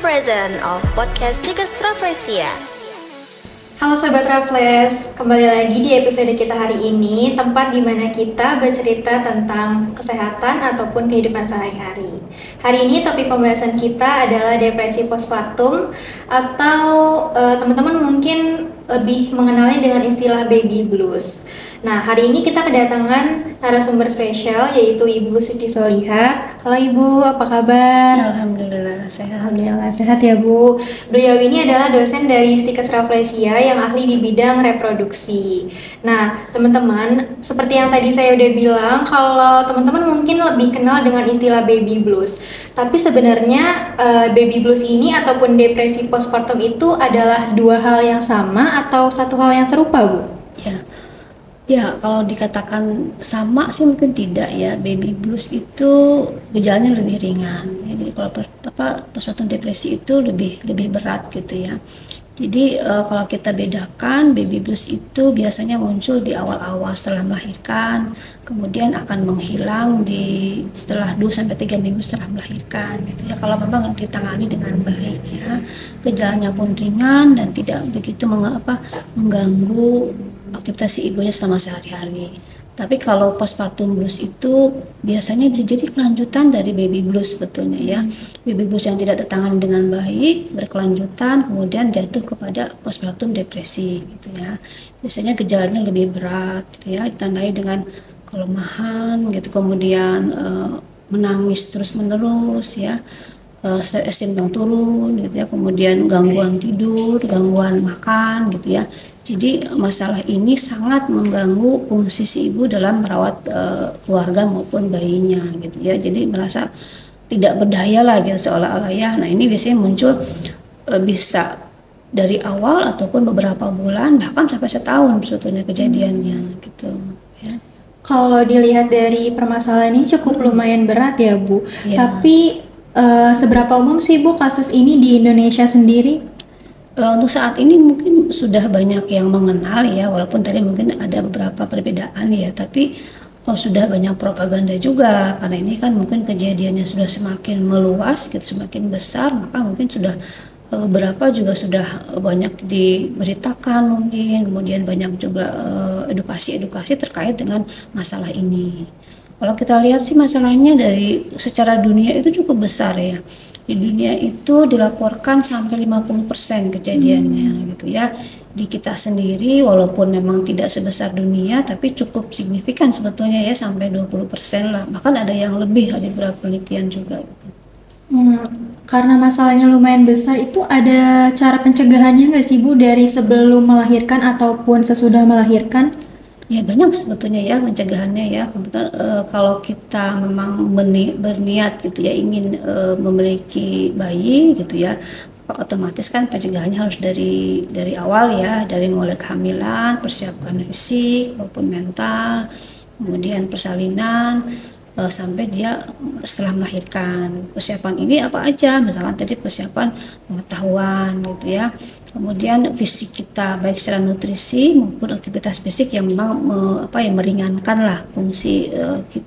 present of podcast Tikus Rafflesia. Halo Sobat Raffles, kembali lagi di episode kita hari ini, tempat di mana kita bercerita tentang kesehatan ataupun kehidupan sehari-hari. Hari ini topik pembahasan kita adalah depresi postpartum atau teman-teman mungkin lebih mengenalnya dengan istilah baby blues. Nah, hari ini kita kedatangan narasumber spesial yaitu Ibu Siti Solihat. Halo Ibu, apa kabar? Alhamdulillah sehat. Alhamdulillah sehat ya Bu. Beliau ini adalah dosen dari Stikes Rafflesia yang ahli di bidang reproduksi. Nah, teman-teman, seperti yang tadi saya udah bilang, kalau teman-teman mungkin lebih kenal dengan istilah baby blues. Tapi sebenarnya baby blues ini ataupun depresi postpartum itu adalah dua hal yang sama atau satu hal yang serupa, Bu? Ya, kalau dikatakan sama sih mungkin tidak ya. Baby blues itu gejalanya lebih ringan. Jadi kalau postpartum depresi itu lebih berat gitu ya. Jadi kalau kita bedakan, baby blues itu biasanya muncul di awal-awal setelah melahirkan, kemudian akan menghilang setelah 2-3 minggu setelah melahirkan gitu ya. Kalau memang ditangani dengan baik ya, gejalanya pun ringan dan tidak begitu mengganggu aktivitas si ibunya selama sehari-hari. Tapi kalau postpartum blues itu biasanya bisa jadi kelanjutan dari baby blues sebetulnya ya. Baby blues yang tidak tertangani dengan baik berkelanjutan kemudian jatuh kepada postpartum depresi gitu ya. Biasanya gejalanya lebih berat gitu ya, ditandai dengan kelemahan gitu, kemudian menangis terus-menerus ya. Stres esteem yang turun gitu ya, kemudian gangguan tidur, gangguan makan gitu ya. Jadi masalah ini sangat mengganggu fungsi si ibu dalam merawat keluarga maupun bayinya gitu ya. Jadi merasa tidak berdaya lah gitu seolah-olah ya. Nah, ini biasanya muncul bisa dari awal ataupun beberapa bulan bahkan sampai setahun sebetulnya kejadiannya gitu ya. Kalau dilihat dari permasalahan ini cukup lumayan berat ya, Bu. Ya. Tapi seberapa umum sih Bu kasus ini di Indonesia sendiri? Untuk saat ini mungkin sudah banyak yang mengenal ya, walaupun tadi mungkin ada beberapa perbedaan ya, tapi sudah banyak propaganda juga karena ini kan mungkin kejadiannya sudah semakin meluas gitu, semakin besar, maka mungkin sudah beberapa juga sudah banyak diberitakan mungkin, kemudian banyak juga edukasi-edukasi terkait dengan masalah ini. Kalau kita lihat sih masalahnya dari secara dunia itu cukup besar ya. Di dunia itu dilaporkan sampai 50% kejadiannya gitu ya. Di kita sendiri walaupun memang tidak sebesar dunia tapi cukup signifikan sebetulnya ya, sampai 20% lah. Bahkan ada yang lebih, ada beberapa penelitian juga gitu. Karena masalahnya lumayan besar, itu ada cara pencegahannya nggak sih Bu dari sebelum melahirkan ataupun sesudah melahirkan? Ya banyak sebetulnya ya pencegahannya ya. Kebetulan kalau kita memang berniat gitu ya ingin memiliki bayi gitu ya, otomatis kan pencegahannya harus dari awal ya, dari mulai kehamilan, persiapkan fisik maupun mental, kemudian persalinan sampai dia setelah melahirkan. Persiapan ini apa aja? Misalkan tadi persiapan pengetahuan gitu ya, kemudian fisik kita baik secara nutrisi maupun aktivitas fisik yang memang meringankan lah fungsi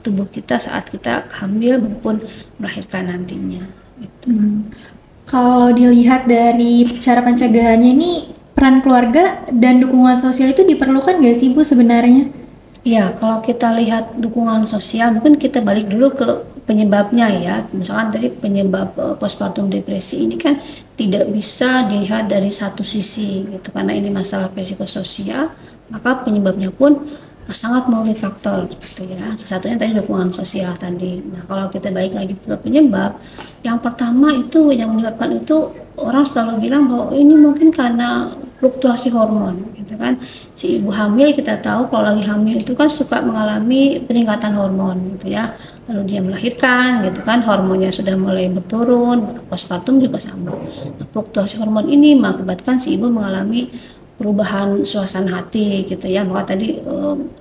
tubuh kita saat kita hamil maupun melahirkan nantinya gitu. Kalau dilihat dari cara pencegahannya ini, peran keluarga dan dukungan sosial itu diperlukan nggak sih Bu sebenarnya? Ya, kalau kita lihat dukungan sosial, mungkin kita balik dulu ke penyebabnya ya. Misalkan tadi penyebab postpartum depresi ini kan tidak bisa dilihat dari satu sisi gitu, karena ini masalah psikososial, maka penyebabnya pun sangat multifaktor gitu ya. Satunya tadi dukungan sosial tadi. Nah, kalau kita balik lagi ke penyebab, yang pertama itu yang menyebabkan itu orang selalu bilang bahwa ini mungkin karena fluktuasi hormon gitu kan. Si ibu hamil kita tahu kalau lagi hamil itu kan suka mengalami peningkatan hormon gitu ya. Lalu dia melahirkan gitu kan, hormonnya sudah mulai berturun, postpartum juga sama. Nah, fluktuasi hormon ini mengakibatkan si ibu mengalami perubahan suasana hati gitu ya, maka tadi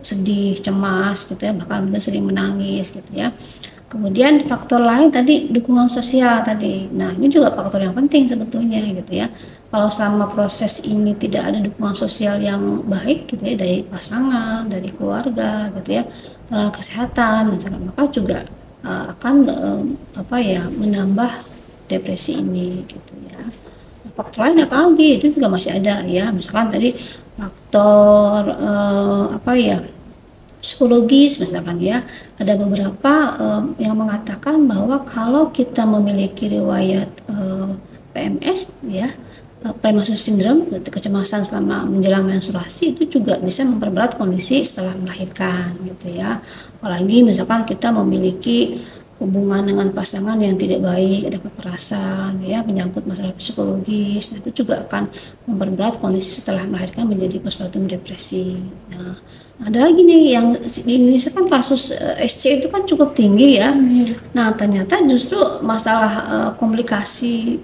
sedih, cemas gitu ya, bahkan sering menangis gitu ya. Kemudian faktor lain tadi dukungan sosial tadi. Nah, ini juga faktor yang penting sebetulnya gitu ya. Kalau selama proses ini tidak ada dukungan sosial yang baik gitu ya dari pasangan, dari keluarga gitu ya, tenaga kesehatan misalkan, maka juga akan menambah depresi ini gitu ya. faktor lain apa lagi itu juga masih ada ya, misalkan tadi faktor psikologis misalkan ya. Ada beberapa yang mengatakan bahwa kalau kita memiliki riwayat PMS ya, premenstrual syndrome, kecemasan selama menjelang menstruasi, itu juga bisa memperberat kondisi setelah melahirkan gitu ya. Apalagi misalkan kita memiliki hubungan dengan pasangan yang tidak baik, ada kekerasan ya, menyangkut masalah psikologis, itu juga akan memperberat kondisi setelah melahirkan menjadi postpartum depresi. Nah, ada lagi nih yang di Indonesia kan kasus SC itu kan cukup tinggi ya. Nah, ternyata justru masalah komplikasi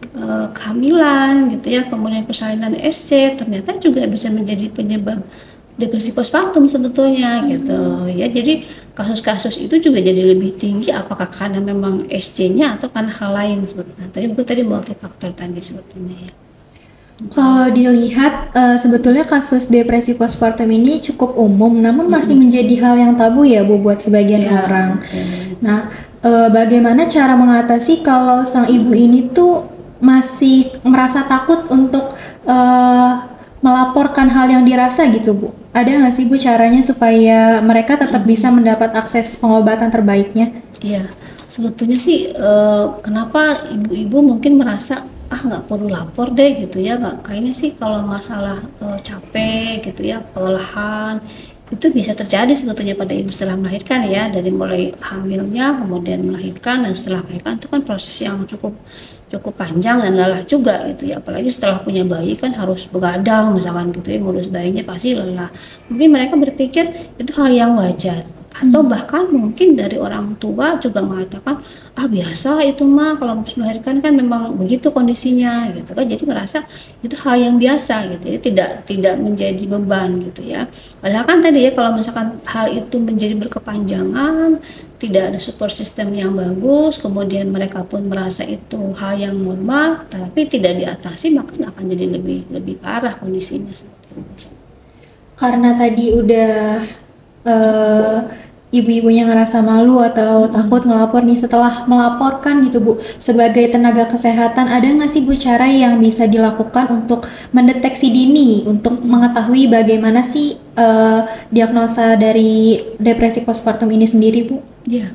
kehamilan gitu ya, kemudian persalinan SC ternyata juga bisa menjadi penyebab depresi postpartum sebetulnya gitu ya. Jadi kasus-kasus itu juga jadi lebih tinggi apakah karena memang SC-nya atau karena hal lain sebetulnya. Tadi multifaktor tadi sebetulnya ya. Kalau dilihat sebetulnya kasus depresi postpartum ini cukup umum, namun masih menjadi hal yang tabu ya Bu buat sebagian orang. Nah, bagaimana cara mengatasi kalau sang ibu ini tuh masih merasa takut untuk melaporkan hal yang dirasa gitu Bu? Ada nggak sih Bu caranya supaya mereka tetap bisa mendapat akses pengobatan terbaiknya? Iya, sebetulnya sih kenapa ibu-ibu mungkin merasa nggak perlu lapor deh gitu ya, nggak, kayaknya sih kalau masalah capek gitu ya, kelelahan itu bisa terjadi sebetulnya pada ibu setelah melahirkan ya, dari mulai hamilnya kemudian melahirkan dan setelah melahirkan itu kan proses yang cukup panjang dan lelah juga gitu ya, apalagi setelah punya bayi kan harus begadang misalkan gitu ya, ngurus bayinya pasti lelah. Mungkin mereka berpikir itu hal yang wajar, atau bahkan mungkin dari orang tua juga mengatakan biasa itu mah kalau melahirkan kan memang begitu kondisinya gitu kan, jadi merasa itu hal yang biasa gitu ya, tidak menjadi beban gitu ya. Padahal kan tadi ya, kalau misalkan hal itu menjadi berkepanjangan, tidak ada support system yang bagus, kemudian mereka pun merasa itu hal yang normal tapi tidak diatasi, maka akan jadi lebih parah kondisinya sebetulnya. Karena tadi udah ibu-ibunya ngerasa malu atau takut ngelapor nih, setelah melaporkan gitu Bu, sebagai tenaga kesehatan ada nggak sih Bu cara yang bisa dilakukan untuk mendeteksi dini, untuk mengetahui bagaimana sih diagnosa dari depresi postpartum ini sendiri Bu? Ya,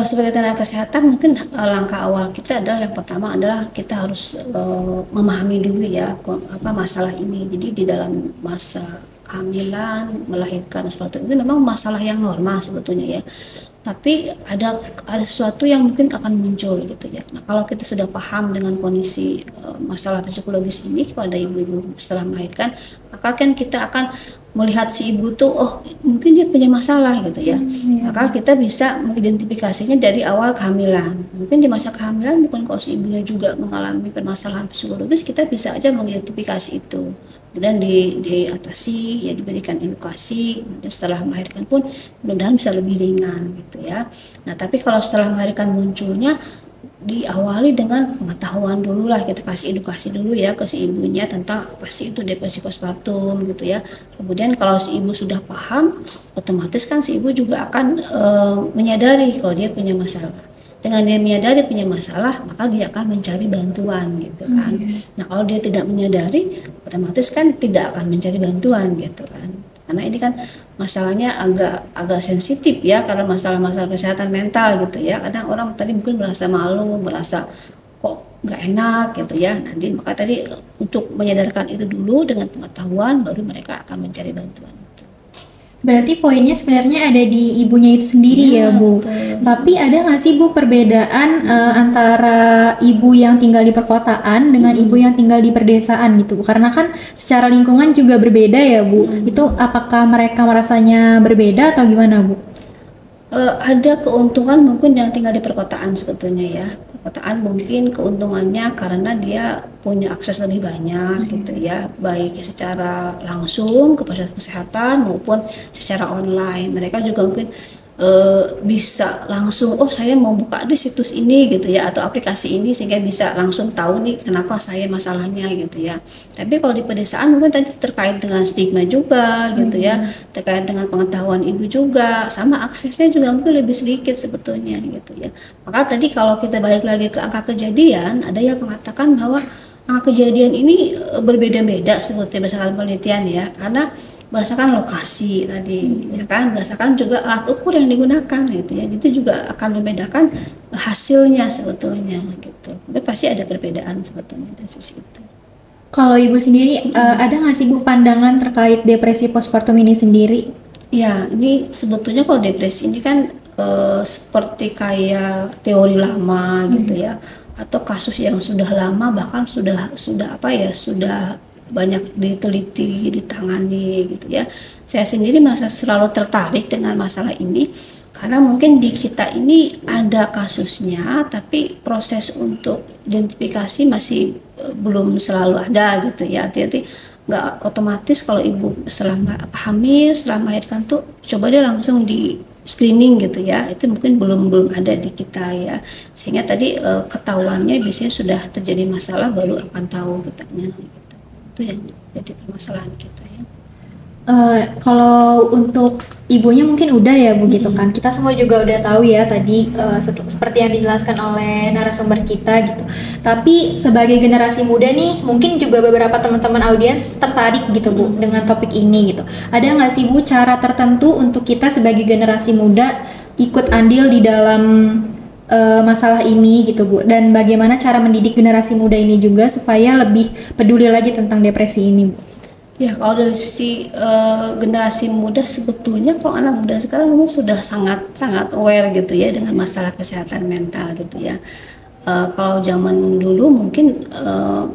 sebagai tenaga kesehatan mungkin langkah awal kita adalah, yang pertama adalah kita harus memahami dulu ya masalah ini. Jadi di dalam masa kehamilan, melahirkan sesuatu itu memang masalah yang normal sebetulnya ya, tapi ada sesuatu yang mungkin akan muncul gitu ya. Nah, kalau kita sudah paham dengan kondisi masalah psikologis ini pada ibu-ibu setelah melahirkan, maka kan kita akan melihat si ibu tuh mungkin dia punya masalah gitu ya. Maka kita bisa mengidentifikasinya dari awal kehamilan. Mungkin di masa kehamilan bukan kalau si ibunya juga mengalami permasalahan psikologis, kita bisa aja mengidentifikasi itu, kemudian diatasi ya, diberikan edukasi. Dan setelah melahirkan pun mudah-mudahan bisa lebih ringan gitu ya. Nah, tapi kalau setelah melahirkan munculnya, diawali dengan pengetahuan dulu lah, kita kasih edukasi dulu ya ke si ibunya tentang apa sih itu depresi postpartum gitu ya. Kemudian kalau si ibu sudah paham, otomatis kan si ibu juga akan menyadari kalau dia punya masalah. Dengan dia menyadari punya masalah, maka dia akan mencari bantuan gitu kan. Nah, kalau dia tidak menyadari, otomatis kan tidak akan mencari bantuan gitu kan. Karena ini kan masalahnya agak sensitif ya, karena masalah-masalah kesehatan mental gitu ya. Kadang orang tadi mungkin merasa malu, merasa kok nggak enak gitu ya. Nanti maka tadi untuk menyadarkan itu dulu dengan pengetahuan, baru mereka akan mencari bantuan itu. Berarti poinnya sebenarnya ada di ibunya itu sendiri ya Bu. Betul. Tapi ada nggak sih Bu perbedaan antara ibu yang tinggal di perkotaan dengan ibu yang tinggal di perdesaan gitu Bu? Karena kan secara lingkungan juga berbeda ya Bu. Itu apakah mereka merasanya berbeda atau gimana Bu? Ada keuntungan mungkin yang tinggal di perkotaan sebetulnya ya. Perkotaan mungkin keuntungannya karena dia punya akses lebih banyak gitu ya, baik secara langsung ke fasilitas kesehatan maupun secara online. Mereka juga mungkin bisa langsung, saya mau buka di situs ini gitu ya, atau aplikasi ini, sehingga bisa langsung tahu nih kenapa saya masalahnya gitu ya. Tapi kalau di pedesaan mungkin tadi terkait dengan stigma juga gitu ya, terkait dengan pengetahuan ibu juga, sama aksesnya juga mungkin lebih sedikit sebetulnya gitu ya. Maka tadi kalau kita balik lagi ke angka kejadian, ada yang mengatakan bahwa Angka kejadian ini berbeda-beda sebetulnya berdasarkan penelitian ya, karena berdasarkan lokasi tadi ya kan, berdasarkan juga alat ukur yang digunakan gitu ya, itu juga akan membedakan hasilnya sebetulnya gitu. Tapi pasti ada perbedaan sebetulnya dari sisi itu. Kalau Ibu sendiri, ada nggak sih Bu pandangan terkait depresi postpartum ini sendiri? Ya, ini sebetulnya kalau depresi ini kan seperti kayak teori lama gitu ya, atau kasus yang sudah lama, bahkan sudah apa ya, sudah banyak diteliti, ditangani gitu ya. Saya sendiri selalu tertarik dengan masalah ini karena mungkin di kita ini ada kasusnya, tapi proses untuk identifikasi masih belum selalu ada gitu ya. Artinya nggak otomatis kalau ibu setelah hamil, setelah melahirkan tuh coba dia langsung di screening gitu ya, itu mungkin belum ada di kita ya, sehingga tadi ketahuannya biasanya sudah terjadi masalah baru akan tahu kitanya gitu. Itu yang jadi permasalahan kita ya. Kalau untuk ibunya mungkin udah ya Bu gitu kan. Kita semua juga udah tahu ya tadi seperti yang dijelaskan oleh narasumber kita gitu. Tapi sebagai generasi muda nih, mungkin juga beberapa teman-teman audiens tertarik gitu Bu dengan topik ini gitu. Ada nggak sih Bu cara tertentu untuk kita sebagai generasi muda ikut andil di dalam masalah ini gitu Bu? Dan bagaimana cara mendidik generasi muda ini juga supaya lebih peduli lagi tentang depresi ini Bu? Ya, kalau dari sisi generasi muda sebetulnya kalau anak muda sekarang memang sudah sangat aware gitu ya dengan masalah kesehatan mental gitu ya. Kalau zaman dulu mungkin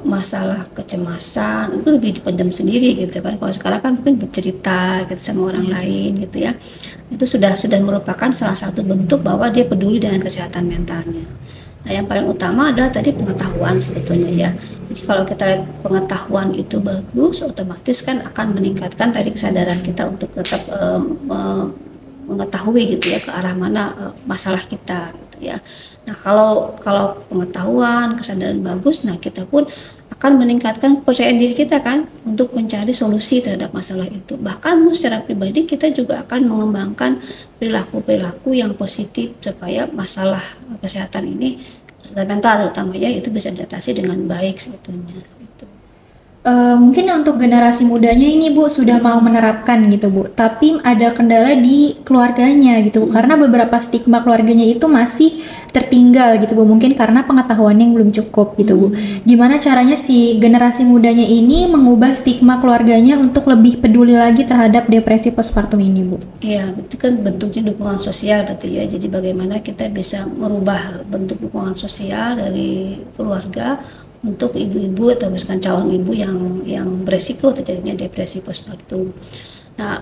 masalah kecemasan itu lebih dipendam sendiri gitu kan. Kalau sekarang kan mungkin bercerita gitu sama orang lain gitu ya. Itu sudah merupakan salah satu bentuk bahwa dia peduli dengan kesehatan mentalnya. Nah, yang paling utama adalah tadi pengetahuan sebetulnya ya. Jadi kalau kita lihat pengetahuan itu bagus, otomatis kan akan meningkatkan tadi kesadaran kita untuk tetap mengetahui gitu ya ke arah mana masalah kita gitu ya. Nah, kalau pengetahuan, kesadaran bagus, nah kita pun akan meningkatkan kepercayaan diri kita kan untuk mencari solusi terhadap masalah itu. Bahkan secara pribadi kita juga akan mengembangkan perilaku-perilaku yang positif supaya masalah kesehatan ini, kesehatan mental terutama ya, itu bisa diatasi dengan baik sebetulnya gitu. Mungkin untuk generasi mudanya ini Bu sudah mau menerapkan gitu Bu, tapi ada kendala di keluarganya gitu Bu, karena beberapa stigma keluarganya itu masih tertinggal gitu Bu, mungkin karena pengetahuannya yang belum cukup gitu Bu. Gimana caranya si generasi mudanya ini mengubah stigma keluarganya untuk lebih peduli lagi terhadap depresi postpartum ini Bu? Iya, itu kan bentuknya dukungan sosial berarti ya. Jadi bagaimana kita bisa merubah bentuk dukungan sosial dari keluarga untuk ibu-ibu atau misalkan calon ibu yang beresiko terjadinya depresi postpartum. Nah,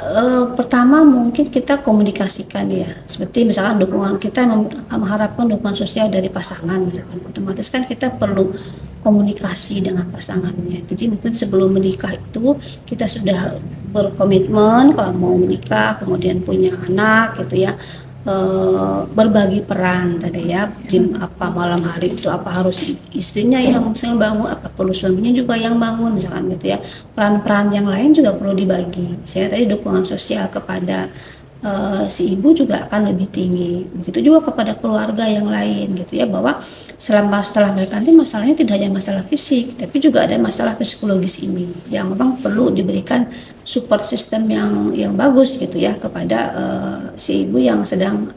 pertama mungkin kita komunikasikan ya, seperti misalkan dukungan kita mengharapkan dukungan sosial dari pasangan, misalkan otomatis kan kita perlu komunikasi dengan pasangannya. Jadi mungkin sebelum menikah itu kita sudah berkomitmen kalau mau menikah, kemudian punya anak gitu ya. Berbagi peran tadi ya, apa malam hari itu apa harus istrinya yang misalnya bangun, apa perlu suaminya juga yang bangun misalkan gitu ya. Peran-peran yang lain juga perlu dibagi. Saya tadi dukungan sosial kepada si ibu juga akan lebih tinggi. Begitu juga kepada keluarga yang lain gitu ya, bahwa setelah mereka nanti masalahnya tidak hanya masalah fisik, tapi juga ada masalah psikologis ini yang memang perlu diberikan support system yang bagus gitu ya kepada si ibu yang sedang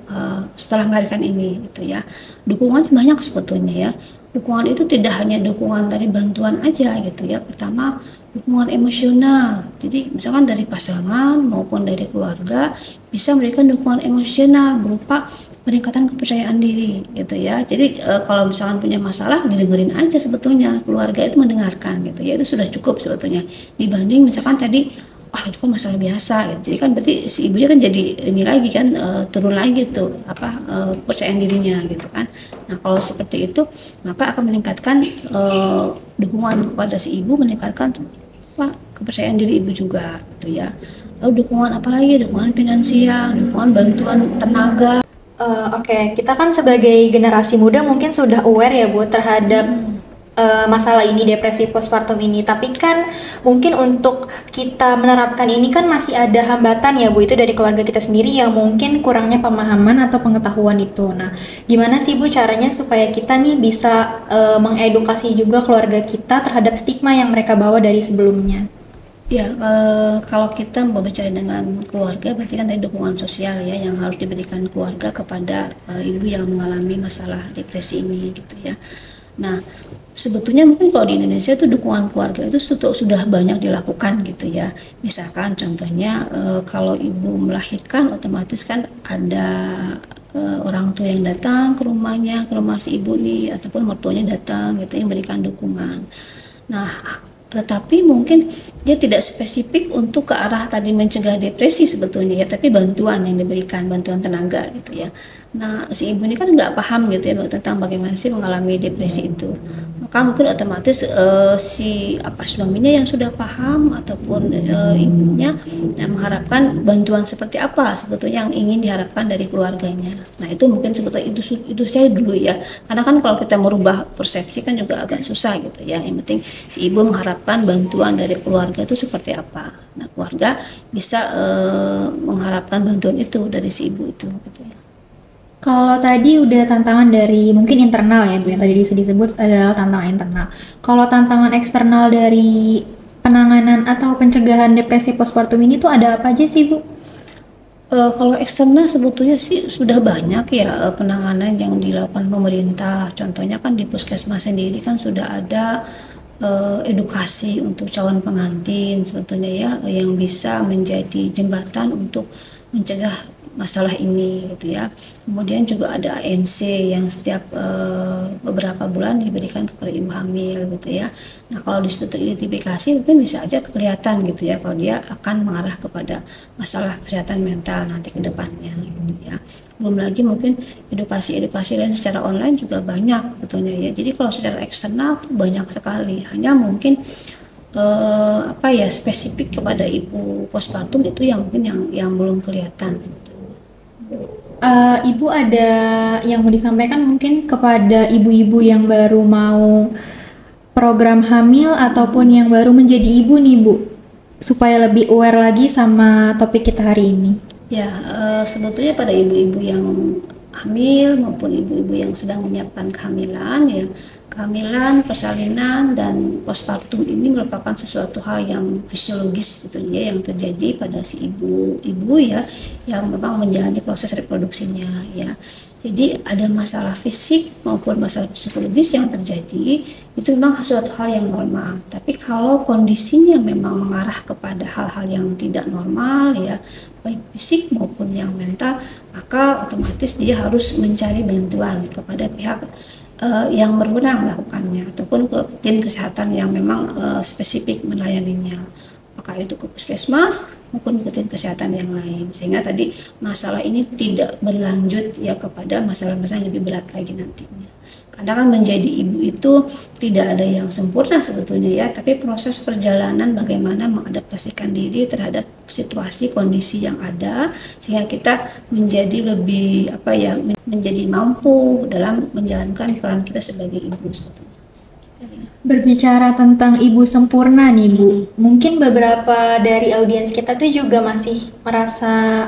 setelah melahirkan ini gitu ya. Dukungan banyak sebetulnya ya. Dukungan itu tidak hanya dukungan dari bantuan aja gitu ya. Pertama dukungan emosional. Jadi misalkan dari pasangan maupun dari keluarga bisa memberikan dukungan emosional berupa peningkatan kepercayaan diri gitu ya. Jadi kalau misalkan punya masalah didengerin aja sebetulnya, keluarga itu mendengarkan gitu ya, itu sudah cukup sebetulnya dibanding misalkan tadi itu kan masalah biasa gitu. Jadi kan berarti si ibunya kan jadi ini lagi kan turun lagi tuh kepercayaan dirinya gitu kan. Nah, kalau seperti itu maka akan meningkatkan dukungan kepada si ibu, meningkatkan kepercayaan diri ibu juga gitu ya. Lalu dukungan apa lagi? Dukungan finansial, dukungan bantuan tenaga. Oke, kita kan sebagai generasi muda mungkin sudah aware ya Bu terhadap masalah ini, depresi postpartum ini. Tapi kan mungkin untuk kita menerapkan ini kan masih ada hambatan ya Bu, itu dari keluarga kita sendiri yang mungkin kurangnya pemahaman atau pengetahuan itu. Nah, gimana sih Bu caranya supaya kita nih bisa mengedukasi juga keluarga kita terhadap stigma yang mereka bawa dari sebelumnya? Ya, kalau kita berbicara dengan keluarga, berarti kan dari dukungan sosial ya yang harus diberikan keluarga kepada ibu yang mengalami masalah depresi ini gitu ya. Nah, sebetulnya mungkin kalau di Indonesia itu dukungan keluarga itu sudah banyak dilakukan gitu ya. Misalkan contohnya kalau ibu melahirkan, otomatis kan ada orang tua yang datang ke rumahnya, ke rumah si ibu nih, ataupun mertuanya datang gitu yang memberikan dukungan. Nah, tetapi mungkin dia tidak spesifik untuk ke arah tadi mencegah depresi sebetulnya ya, tapi bantuan yang diberikan, bantuan tenaga gitu ya. Nah, si ibu ini kan nggak paham gitu ya tentang bagaimana sih mengalami depresi itu. Maka mungkin otomatis suaminya yang sudah paham ataupun ibunya mengharapkan bantuan seperti apa sebetulnya yang ingin diharapkan dari keluarganya. Nah, itu mungkin sebetulnya itu saya dulu ya. Karena kan kalau kita merubah persepsi kan juga agak susah gitu ya. Yang penting si ibu mengharapkan bantuan dari keluarga itu seperti apa. Nah, keluarga bisa mengharapkan bantuan itu dari si ibu itu gitu ya. Kalau tadi udah tantangan dari mungkin internal ya Bu, yang tadi disebut adalah tantangan internal. Kalau tantangan eksternal dari penanganan atau pencegahan depresi postpartum ini tuh ada apa aja sih Bu? Kalau eksternal sebetulnya sih sudah banyak ya penanganan yang dilakukan pemerintah. Contohnya kan di puskesmas sendiri kan sudah ada edukasi untuk calon pengantin sebetulnya ya, yang bisa menjadi jembatan untuk mencegah masalah ini gitu ya. Kemudian juga ada ANC yang setiap beberapa bulan diberikan kepada ibu hamil gitu ya. Nah, kalau di situ teridentifikasi mungkin bisa aja kelihatan gitu ya kalau dia akan mengarah kepada masalah kesehatan mental nanti ke depannya gitu ya. Belum lagi mungkin edukasi lain secara online juga banyak betulnya ya. Jadi kalau secara eksternal banyak sekali, hanya mungkin spesifik kepada ibu postpartum itu yang mungkin yang belum kelihatan. Ibu ada yang mau disampaikan mungkin kepada ibu-ibu yang baru mau program hamil ataupun yang baru menjadi ibu nih Bu, supaya lebih aware lagi sama topik kita hari ini? Ya, sebetulnya pada ibu-ibu yang hamil maupun ibu-ibu yang sedang menyiapkan kehamilan ya, kehamilan, persalinan, dan postpartum ini merupakan sesuatu hal yang fisiologis gitu ya, yang terjadi pada si ibu ya yang memang menjalani proses reproduksinya ya. Jadi ada masalah fisik maupun masalah psikologis yang terjadi, itu memang suatu hal yang normal. Tapi kalau kondisinya memang mengarah kepada hal-hal yang tidak normal ya, baik fisik maupun yang mental, maka otomatis dia harus mencari bantuan kepada pihak yang berwenang melakukannya ataupun ke tim kesehatan yang memang spesifik melayaninya, apakah itu ke puskesmas maupun ke tim kesehatan yang lain, sehingga tadi masalah ini tidak berlanjut ya kepada masalah-masalah yang lebih berat lagi nantinya. Karena kan menjadi ibu itu tidak ada yang sempurna sebetulnya ya, tapi proses perjalanan bagaimana mengadaptasikan diri terhadap situasi kondisi yang ada sehingga kita menjadi lebih menjadi mampu dalam menjalankan peran kita sebagai ibu sebetulnya. Berbicara tentang ibu sempurna nih Bu, mungkin beberapa dari audiens kita tuh juga masih merasa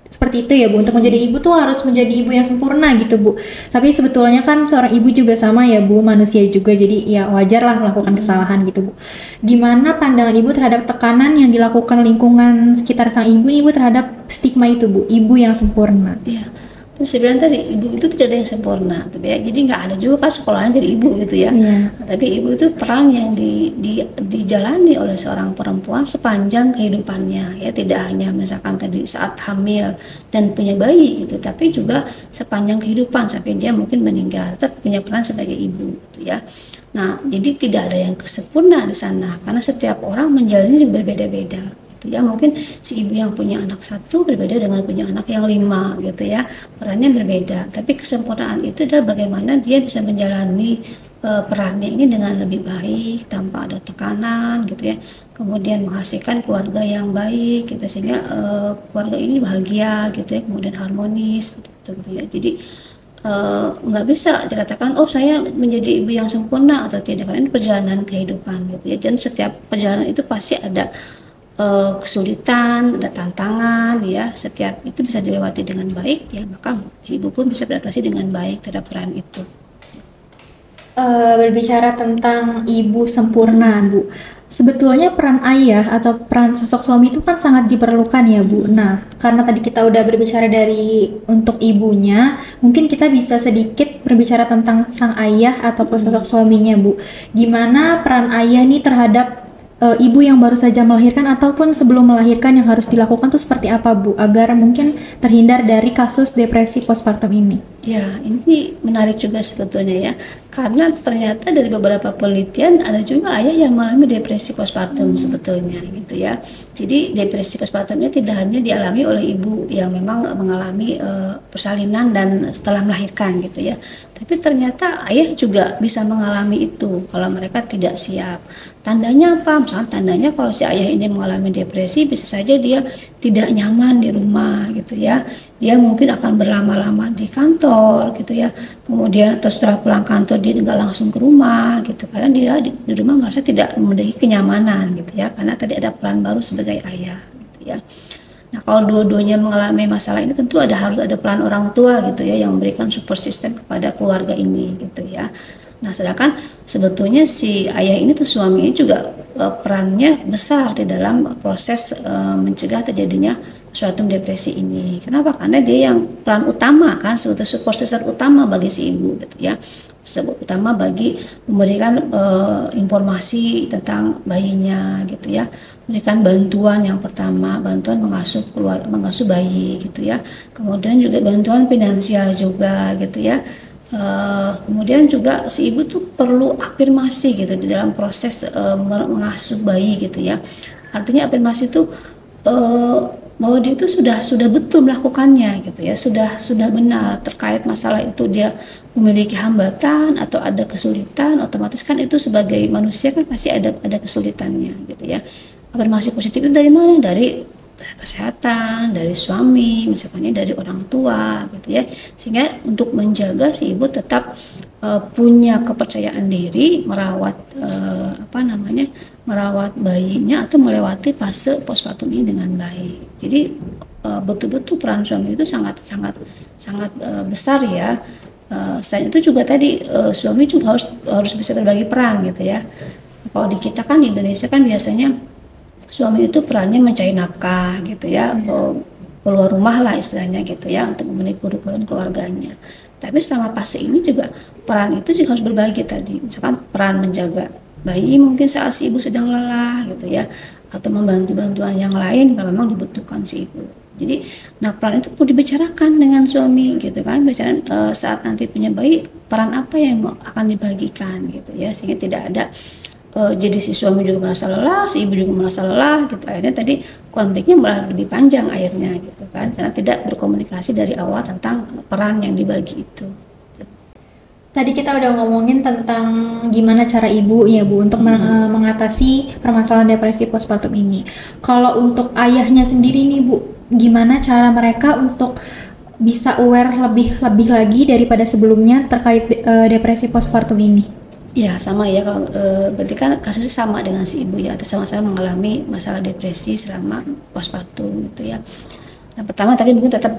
seperti itu ya Bu, untuk menjadi ibu tuh harus menjadi ibu yang sempurna gitu Bu. Tapi sebetulnya kan seorang ibu juga sama ya Bu, manusia juga, jadi ya wajar lah melakukan kesalahan gitu Bu. Gimana pandangan ibu terhadap tekanan yang dilakukan lingkungan sekitar sang ibu nih Bu terhadap stigma itu Bu, ibu yang sempurna? Iya. Terus saya bilang tadi, ibu itu tidak ada yang sempurna, tapi ya, jadi nggak ada juga kan sekolahnya jadi ibu gitu ya. Yeah. Nah, tapi ibu itu peran yang dijalani oleh seorang perempuan sepanjang kehidupannya, ya tidak hanya misalkan tadi saat hamil dan punya bayi gitu, tapi juga sepanjang kehidupan sampai dia mungkin meninggal, tetap punya peran sebagai ibu gitu ya. Nah, jadi tidak ada yang kesempurna di sana, karena setiap orang menjalani juga berbeda-beda. Ya, mungkin si ibu yang punya anak satu berbeda dengan punya anak yang 5 gitu ya, perannya berbeda, tapi kesempurnaan itu adalah bagaimana dia bisa menjalani perannya ini dengan lebih baik tanpa ada tekanan gitu ya, kemudian menghasilkan keluarga yang baik gitu, sehingga keluarga ini bahagia gitu ya, kemudian harmonis gitu ya. Jadi nggak bisa dikatakan oh saya menjadi ibu yang sempurna atau tidak, karena ini perjalanan kehidupan gitu ya, dan setiap perjalanan itu pasti ada kesulitan, ada tantangan ya, setiap itu bisa dilewati dengan baik ya, maka ibu pun bisa beradaptasi dengan baik terhadap peran itu. Berbicara tentang ibu sempurna, Bu. Sebetulnya peran ayah atau peran sosok suami itu kan sangat diperlukan ya, Bu. Nah, karena tadi kita udah berbicara dari untuk ibunya, mungkin kita bisa sedikit berbicara tentang sang ayah ataupun sosok suaminya, Bu. Gimana peran ayah nih terhadap ibu yang baru saja melahirkan ataupun sebelum melahirkan, yang harus dilakukan tuh seperti apa, Bu, agar mungkin terhindar dari kasus depresi postpartum ini? Ya, ini menarik juga sebetulnya ya, karena ternyata dari beberapa penelitian ada juga ayah yang mengalami depresi postpartum sebetulnya gitu ya. Jadi depresi postpartum ini tidak hanya dialami oleh ibu yang memang mengalami persalinan dan setelah melahirkan gitu ya, tapi ternyata ayah juga bisa mengalami itu kalau mereka tidak siap. Tandanya apa? Misalnya tandanya kalau si ayah ini mengalami depresi, bisa saja dia tidak nyaman di rumah gitu ya. Dia mungkin akan berlama-lama di kantor gitu ya, kemudian atau setelah pulang kantor dia nggak langsung ke rumah gitu, karena dia di rumah merasa tidak memiliki kenyamanan gitu ya, karena tadi ada peran baru sebagai ayah gitu ya. Nah, kalau dua-duanya mengalami masalah ini tentu harus ada peran orang tua gitu ya, yang memberikan support system kepada keluarga ini gitu ya. Nah, sedangkan sebetulnya si ayah ini tuh suami ini juga perannya besar di dalam proses mencegah terjadinya suatu depresi ini. Kenapa? Karena dia yang peran utama kan, sebetulnya support system utama bagi si ibu gitu ya. Support utama bagi memberikan informasi tentang bayinya gitu ya. Memberikan bantuan yang pertama, bantuan mengasuh bayi gitu ya. Kemudian juga bantuan finansial juga gitu ya. Kemudian juga si ibu tuh perlu afirmasi gitu di dalam proses mengasuh bayi gitu ya. Artinya afirmasi itu bahwa dia itu sudah betul melakukannya gitu ya, sudah benar terkait masalah itu, dia memiliki hambatan atau ada kesulitan, otomatis kan itu sebagai manusia kan pasti ada kesulitannya gitu ya. Afirmasi positif itu dari mana? Dari kesehatan, dari suami, misalnya dari orang tua gitu ya, sehingga untuk menjaga si ibu tetap punya kepercayaan diri merawat merawat bayinya atau melewati fase postpartum ini dengan baik. Jadi betul-betul peran suami itu sangat besar ya. Selain itu juga tadi suami juga harus bisa berbagi peran gitu ya. Kalau di kita kan di Indonesia kan biasanya suami itu perannya mencari nafkah gitu ya, keluar rumah lah istilahnya gitu ya, untuk memenuhi kebutuhan keluarganya. Tapi selama fase ini juga peran itu juga harus berbagi tadi. Misalkan peran menjaga bayi mungkin saat si ibu sedang lelah gitu ya, atau membantu bantuan yang lain kalau memang dibutuhkan si ibu. Jadi peran itu perlu dibicarakan dengan suami gitu kan, bicara saat nanti punya bayi peran apa yang akan dibagikan gitu ya, sehingga tidak ada jadi si suami juga merasa lelah, si ibu juga merasa lelah gitu. Akhirnya tadi konfliknya malah lebih panjang akhirnya gitu kan, karena tidak berkomunikasi dari awal tentang peran yang dibagi itu. Tadi kita udah ngomongin tentang gimana cara ibu ya, Bu, untuk mengatasi permasalahan depresi postpartum ini. Kalau untuk ayahnya sendiri nih, Bu, gimana cara mereka untuk bisa aware lebih lagi daripada sebelumnya terkait depresi postpartum ini? Ya sama ya, kalau berarti kan kasusnya sama dengan si ibu ya, sama-sama mengalami masalah depresi selama postpartum gitu ya. Nah, pertama tadi mungkin tetap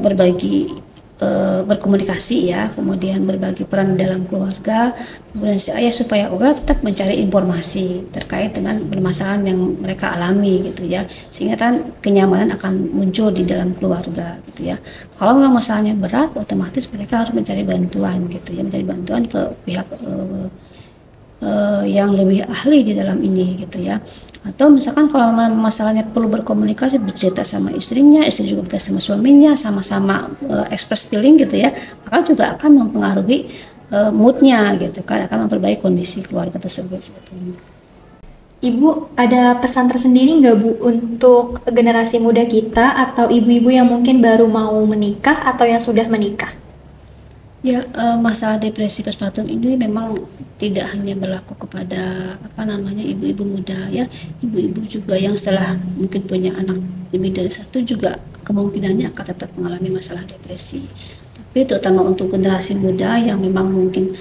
berkomunikasi ya, kemudian berbagi peran dalam keluarga, kemudian si ayah supaya aware tetap mencari informasi terkait dengan permasalahan yang mereka alami gitu ya, sehingga kan kenyamanan akan muncul di dalam keluarga gitu ya. Kalau memang masalahnya berat, otomatis mereka harus mencari bantuan gitu ya, mencari bantuan ke pihak yang lebih ahli di dalam ini gitu ya. Atau misalkan kalau masalahnya perlu berkomunikasi, bercerita sama istrinya, istri juga bercerita sama suaminya, sama-sama express feeling gitu ya, maka juga akan mempengaruhi moodnya gitu kan, akan memperbaiki kondisi keluarga tersebut sebetulnya. Ibu ada pesan tersendiri nggak, Bu, untuk generasi muda kita atau ibu-ibu yang mungkin baru mau menikah atau yang sudah menikah? Ya, masalah depresi postpartum ini memang tidak hanya berlaku kepada ibu-ibu muda ya, ibu-ibu juga yang setelah mungkin punya anak lebih dari satu juga kemungkinannya akan tetap mengalami masalah depresi. Tapi terutama untuk generasi muda yang memang mungkin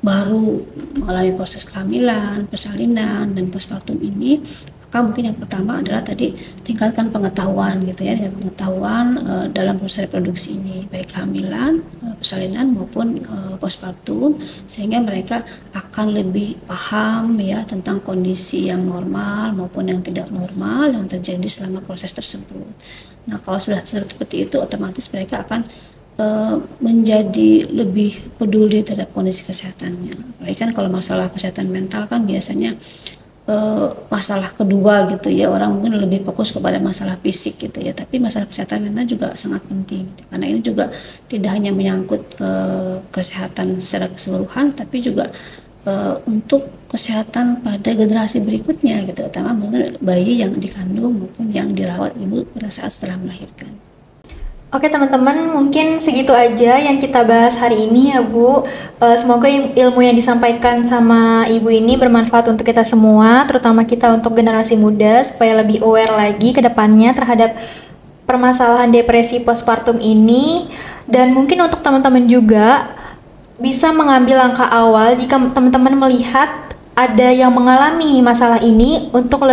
baru mengalami proses kehamilan, persalinan dan postpartum ini, maka mungkin yang pertama adalah tadi tingkatkan pengetahuan gitu ya, pengetahuan dalam proses reproduksi ini, baik kehamilan, persalinan maupun postpartum, sehingga mereka akan lebih paham ya tentang kondisi yang normal maupun yang tidak normal yang terjadi selama proses tersebut. Nah, kalau sudah seperti itu, otomatis mereka akan menjadi lebih peduli terhadap kondisi kesehatannya. Apalagi kan kalau masalah kesehatan mental kan biasanya masalah kedua gitu ya, orang mungkin lebih fokus kepada masalah fisik gitu ya, tapi masalah kesehatan mental juga sangat penting gitu. Karena ini juga tidak hanya menyangkut kesehatan secara keseluruhan, tapi juga untuk kesehatan pada generasi berikutnya gitu, terutama mungkin bayi yang dikandung maupun yang dirawat ibu pada saat setelah melahirkan. Oke teman-teman, mungkin segitu aja yang kita bahas hari ini ya Bu. Semoga ilmu yang disampaikan sama Ibu ini bermanfaat untuk kita semua, terutama kita untuk generasi muda, supaya lebih aware lagi ke depannya terhadap permasalahan depresi postpartum ini. Dan mungkin untuk teman-teman juga bisa mengambil langkah awal jika teman-teman melihat ada yang mengalami masalah ini untuk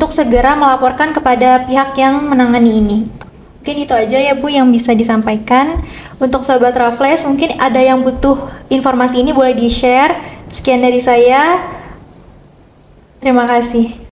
segera melaporkan kepada pihak yang menangani ini. Mungkin itu aja ya Bu yang bisa disampaikan. Untuk Sobat Raffles, mungkin ada yang butuh informasi ini boleh di-share. Sekian dari saya. Terima kasih.